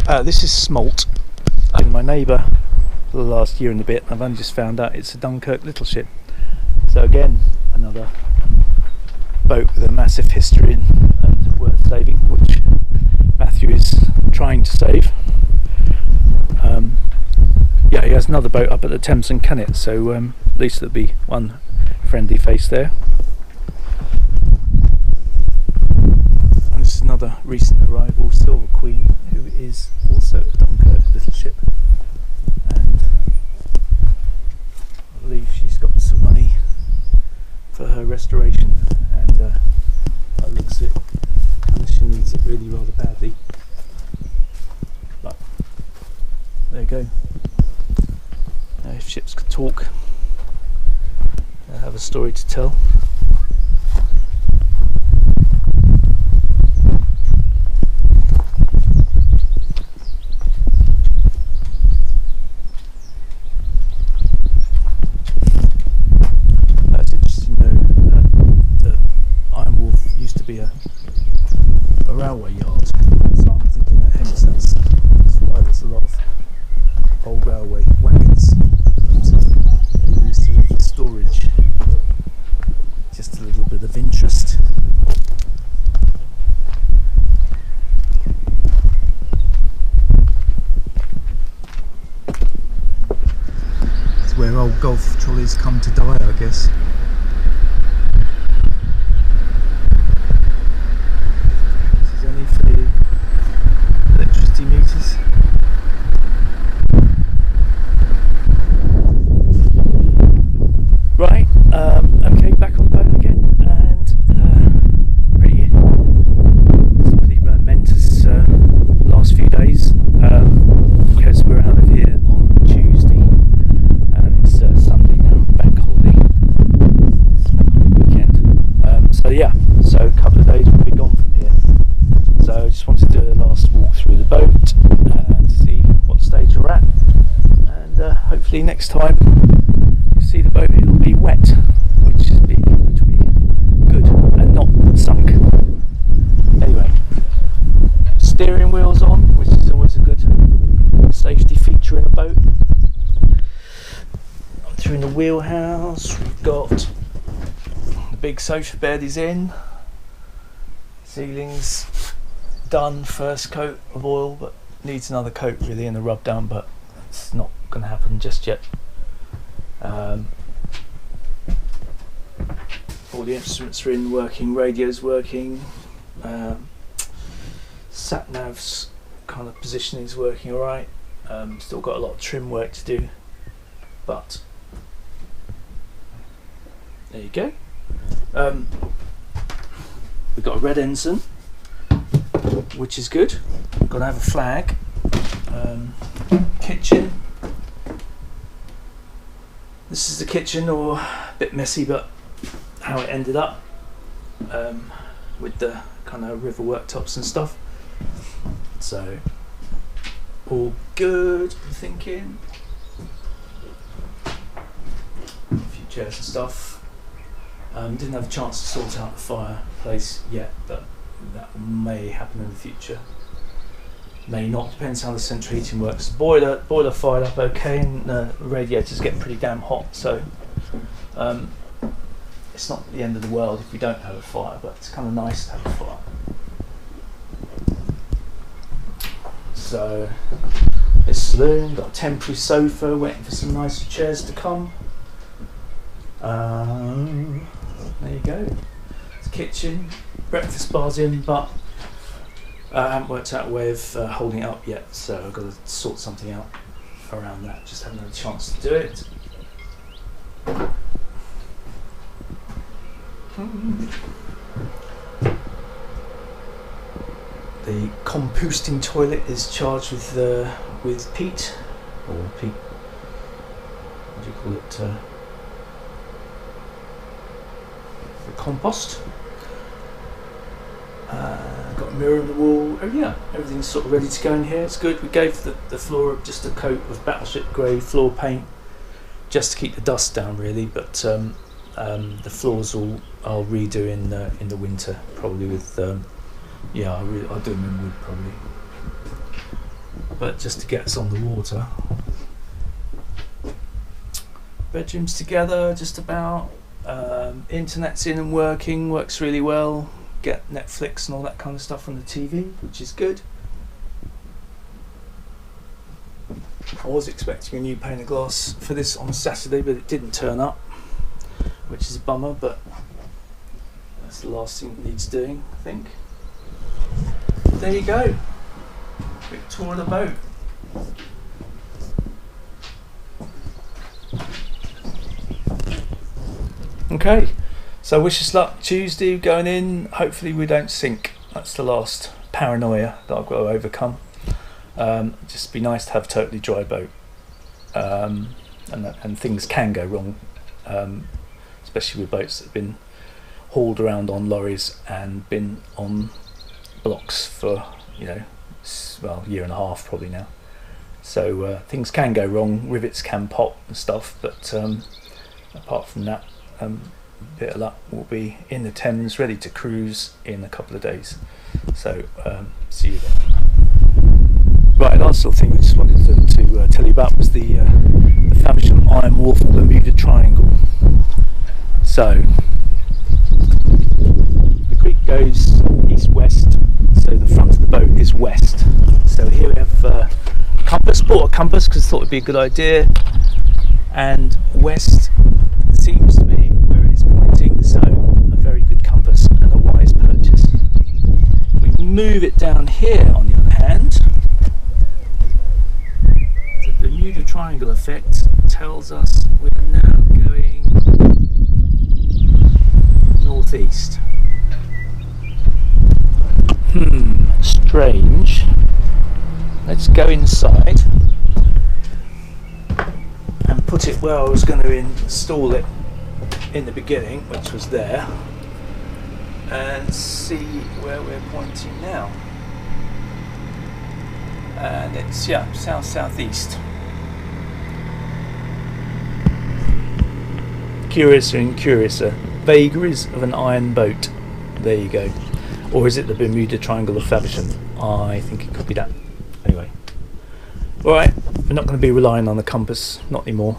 This is smolt. Been my neighbour for the last year and a bit. I've only just found out it's a Dunkirk little ship. So again, another boat with a massive history and worth saving, which Matthew is trying to save. Yeah, he has another boat up at the Thames and Cannet, so at least there'll be one friendly face there. And this is another recent arrival, Silver Queen, who is also a Dunkirk little ship, and I believe she's got some money for her restoration, and by the looks of it, and she needs it really rather badly. But there you go. If ships could talk, they have a story to tell. That's interesting though, the Iron Wharf used to be a railway yard, so I'm thinking that hence that's why there's a lot of old railway wagons they used to use for storage. Just a little bit of interest. It's where old golf trolleys come to die, I guess. This is only for the electricity meters. Right, okay, back on the boat again, and it's a pretty momentous last few days, because we're out of here on Tuesday, and it's Sunday now, bank holiday, it's bank holiday weekend, so yeah, so a couple of days we'll be gone from here, so I just wanted to do a last walk through the boat, to see what stage we're at, and hopefully next time see the boat, it'll be wet, which will be good and not sunk. Anyway, steering wheels on, which is always a good safety feature in a boat. Through in the wheelhouse, we've got the big sofa bed is in, ceilings done, first coat of oil, but needs another coat really and a rub down, but it's not going to happen just yet. All the instruments are in working, radio's working, sat nav's kind of positioning's working alright, still got a lot of trim work to do, but there you go. We've got a red ensign, which is good. Got to have a flag. Kitchen. This is the kitchen, or a bit messy, but how it ended up, with the kind of river worktops and stuff. So all good, I'm thinking. A few chairs and stuff. Didn't have a chance to sort out the fireplace yet, but that may happen in the future. May not, depends how the central heating works. Boiler fired up okay, and the radiator's getting pretty damn hot, so it's not the end of the world if we don't have a fire, but it's kind of nice to have a fire. So this saloon, got a temporary sofa, waiting for some nicer chairs to come. There you go. It's a kitchen, breakfast bar's in, but I haven't worked out a way of holding it up yet, so I've got to sort something out around that. Just haven't had a chance to do it. The composting toilet is charged with peat, or peat. What do you call it? The compost. Got a mirror on the wall. Oh yeah, everything's sort of ready to go in here. It's good. We gave the floor just a coat of battleship grey floor paint, just to keep the dust down, really. But the floors I'll redo in the winter, probably with I'll do them in wood probably. but just to get us on the water. Bedrooms together, just about. Internet's in and working, works really well. Get Netflix and all that kind of stuff on the TV, which is good. I was expecting a new pane of glass for this on Saturday, but it didn't turn up, which is a bummer, but that's the last thing that needs doing, I think. There you go. Quick tour of the boat. Okay, so wish us luck Tuesday going in. Hopefully we don't sink. That's the last paranoia that I've got to overcome. Just be nice to have a totally dry boat, and things can go wrong, especially with boats that have been hauled around on lorries and been on blocks for, you know, well, a year and a half probably now. So things can go wrong, rivets can pop and stuff, but apart from that, a bit of luck, we'll be in the Thames ready to cruise in a couple of days. So see you then. Right, last little thing we just wanted to tell you about was the Faversham Iron Wharf Bermuda Triangle. So the creek goes east-west, so the front of the boat is west. So here we have compass, bought a compass because I thought it would be a good idea, and west seems to be where it is pointing, so a very good compass and a wise purchase. We move it down here, on the other hand, the Bermuda Triangle effect tells us we're now going northeast. Strange. Let's go inside and put it where I was going to install it in the beginning, which was there, and see where we're pointing now. And it's south-southeast. Curiouser and curiouser. Vagaries of an iron boat. There you go. Or is it the Bermuda Triangle of Faversham? I think it could be that. Anyway. Alright, we're not going to be relying on the compass, not anymore.